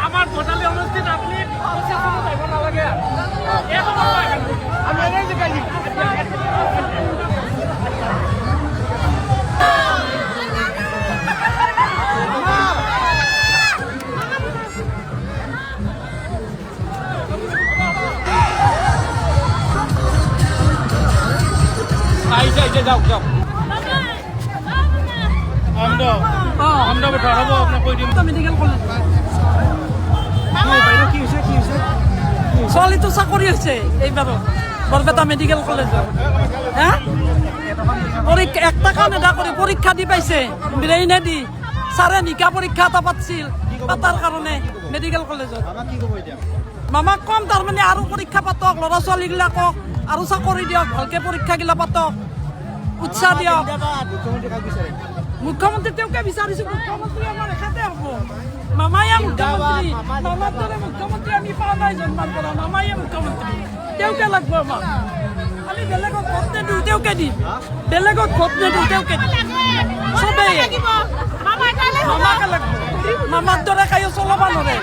আমার ভোটালে অনুষ্ঠিত আপনি নালাগে আমি এনে দেখাই যাও যাও আমরা বেটাবো আপনার কই দিন মেডিকেল কলেজ কি হইছে চলি তো চাকরি হইছে এইবাৰ বৰপেটা মেডিকেল কলেজ হ্যাঁ পরীক্ষা একটা কাম এটা করে পরীক্ষা দি পাইছে ব্রেইনে দি সারে নিকা পরীক্ষা এটা পাচ্ছিল পাতার কারণে মেডিকেল কলেজত মামাক কম তার মানে আৰু পৰীক্ষা পাতক ল'ৰা ছোৱালী গিলাকক আৰু চাকৰি দিয়ক ভালকে পৰীক্ষা গিলা পাতক উৎসাহ দিয়ক মুখ্যমন্ত্ৰী তেওঁকে বিচাৰিছো মুখ্যমন্ত্ৰী আমাৰ এখাতে হ'ব মামায়ে মুখ্যমন্ত্ৰী মামাৰ দৰে মুখ্যমন্ত্ৰী আমি পোৱা নাই জন্মৰ পৰা মামায়ে মুখ্যমন্ত্রী তেওঁকে লাগব আমাক আমি বেলেগক ভোট নিদিওঁ তেওঁকে দিম বেলেগক ভোট নিদিওঁ তেওঁকে দিম চবেই মামাকে লাগব মামাৰ দৰে কায়ো চলাব নোৱাৰে